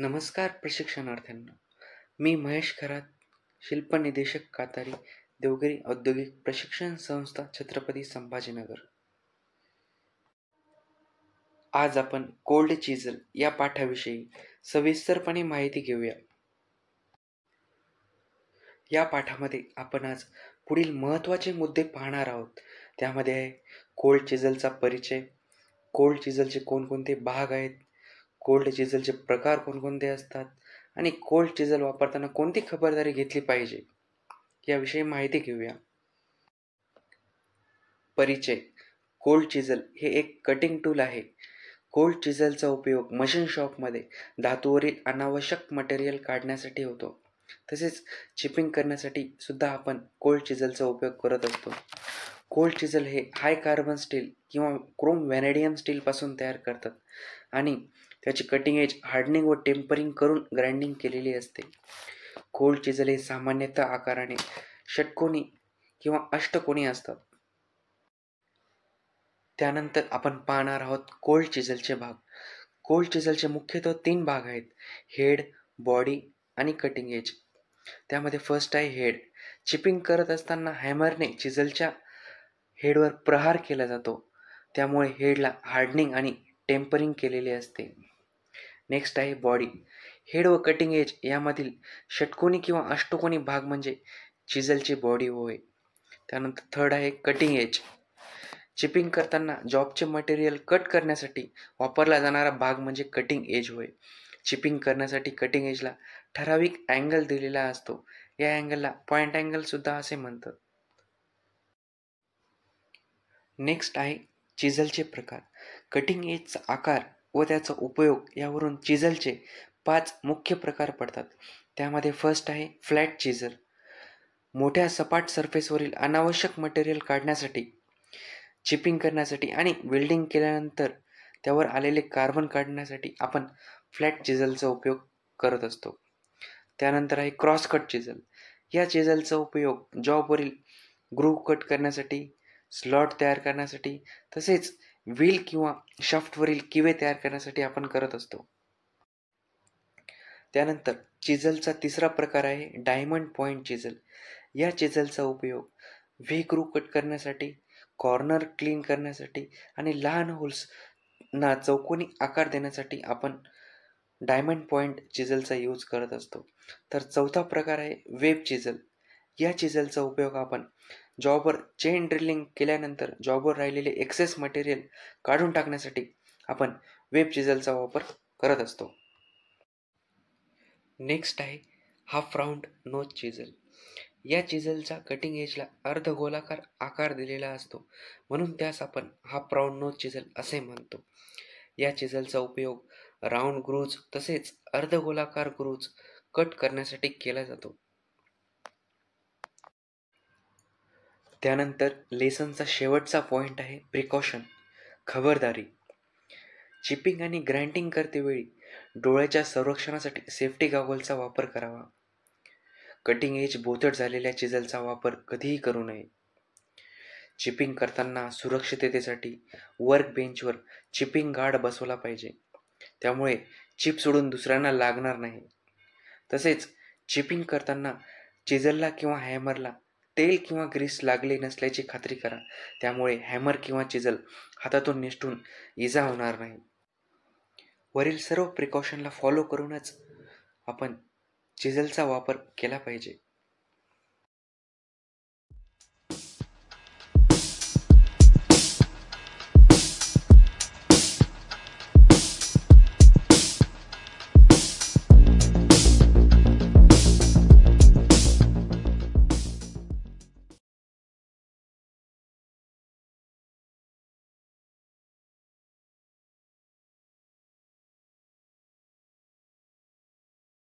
नमस्कार प्रशिक्षणार्थ्यांना. मी महेश खरात, शिल्पनिदेशक कातारी, देवगिरी औद्योगिक प्रशिक्षण संस्था, छत्रपती संभाजीनगर. आज आपण कोल्ड चिजल या पाठाविषयी सविस्तरपणे माहिती घेऊया. या पाठामध्ये आपण आज पुढील महत्त्वाचे मुद्दे पाहणार आहोत. त्यामध्ये आहे कोल्ड चिजलचा परिचय, कोल्ड चिजलचे कोणकोणते भाग आहेत, कोल्ड चिजलचे प्रकार कोणकोणते असतात आणि कोल्ड चिजल वापरताना कोणती खबरदारी घेतली पाहिजे याविषयी माहिती घेऊया. परिचय. कोल्ड चिजल हे एक कटिंग टूल आहे. कोल्ड चिजलचा उपयोग मशीन शॉपमध्ये धातूवरील अनावश्यक मटेरियल काढण्यासाठी होतो. तसेच चिपिंग करण्यासाठी सुद्धा आपण कोल्ड चिजलचा उपयोग करत असतो. कोल्ड चिजल हे हाय कार्बन स्टील किंवा क्रोम व्हॅनेडियम स्टीलपासून तयार करतात आणि त्याची कटिंग एज हार्डनिंग व टेम्परिंग करून ग्राइंडिंग केलेली असते. कोल्ड चिजल हे सामान्यतः आकाराने षटकोनी किंवा अष्टकोनी असतात. त्यानंतर आपण पाहणार आहोत कोल्ड चिजलचे भाग. कोल्ड चिजलचे मुख्यतः 3 भाग आहेत: हेड, बॉडी आणि कटिंग एज. त्यामध्ये फर्स्ट आहे हेड. चिपिंग करत असताना हॅमरने चिजलच्या हेडवर प्रहार केला जातो, त्यामुळे हेडला हार्डनिंग आणि टेम्परिंग केलेले असते. नेक्स्ट आहे बॉडी. हेड व कटिंग एज यामधील षटकोनी किंवा अष्टकोनी भाग म्हणजे चिजलची बॉडी होय. त्यानंतर थर्ड आहे कटिंग एज. चिपिंग करताना जॉबचे मटेरियल कट करण्यासाठी वापरला जाणारा भाग म्हणजे कटिंग एज होय. चिपिंग करण्यासाठी कटिंग एजला ठराविक अँगल दिलेला असतो. या अँगलला पॉइंट अँगल सुद्धा असे म्हणतात. नेक्स्ट आहे चिजलचे प्रकार. कटिंग एजचा आकार व त्याचा उपयोग यावरून चिजलचे 5 मुख्य प्रकार पडतात. त्यामध्ये फर्स्ट आहे फ्लॅट चिजल. मोठ्या सपाट सरफेसवरील अनावश्यक मटेरियल काढण्यासाठी, चिपिंग करण्यासाठी आणि वेल्डिंग केल्यानंतर त्यावर आलेले कार्बन काढण्यासाठी आपण फ्लॅट चिजलचा उपयोग करत असतो. त्यानंतर आहे क्रॉस कट चिजल. या चिजलचा उपयोग जॉबवरील ग्रूव्ह कट करण्यासाठी, स्लॉट तयार करण्यासाठी तसेच व्हील किंवा शाफ्टवरील किवे तयार करण्यासाठी आपण करत असतो. त्यानंतर चिजलचा तिसरा प्रकार आहे डायमंड पॉइंट चिजल. या चिजलचा उपयोग व्ही ग्रूव्ह कट करण्यासाठी, कॉर्नर क्लीन करण्यासाठी आणि लहान होल्सना चौकोनी आकार देण्यासाठी आपण डायमंड पॉइंट चिजलचा यूज करत असतो. तर चौथा प्रकार आहे वेब चिजल. या चिजलचा उपयोग आपण जॉबवर चेन ड्रिलिंग केल्यानंतर जॉबवर राहिलेले एक्सेस मटेरियल काढून टाकण्यासाठी आपण वेब चिजलचा वापर करत असतो. नेक्स्ट आहे हाफ राऊंड नोज चिजल. या चिजलचा कटिंग एजला अर्धगोलाकार आकार दिलेला असतो, म्हणून त्यास आपण हाफ राऊंड नोज चिजल असे म्हणतो. या चिजलचा उपयोग राऊंड ग्रूव्ज तसेच अर्धगोलाकार ग्रूव्ज कट करण्यासाठी केला जातो. त्यानंतर लेसनचा शेवटचा पॉइंट आहे प्रिकॉशन, खबरदारी. चिपिंग आणि ग्राइंडिंग करतेवेळी डोळ्याच्या संरक्षणासाठी सेफ्टी गॉगलचा वापर करावा. कटिंग एज बोथट झालेल्या चिजलचा वापर कधीही करू नये. चिपिंग करताना सुरक्षिततेसाठी वर्क बेंचवर चिपिंग गार्ड बसवला पाहिजे, त्यामुळे चिप सोडून दुसऱ्यांना लागणार नाही. तसेच चिपिंग करताना चिजलला किंवा हॅमरला तेल किंवा ग्रीस लागले नसल्याची खात्री करा, त्यामुळे हॅमर किंवा चिजल हातातून निसटून इजा होणार नाही. वरील सर्व प्रिकॉशनला फॉलो करूनच आपण चिजलचा वापर केला पाहिजे.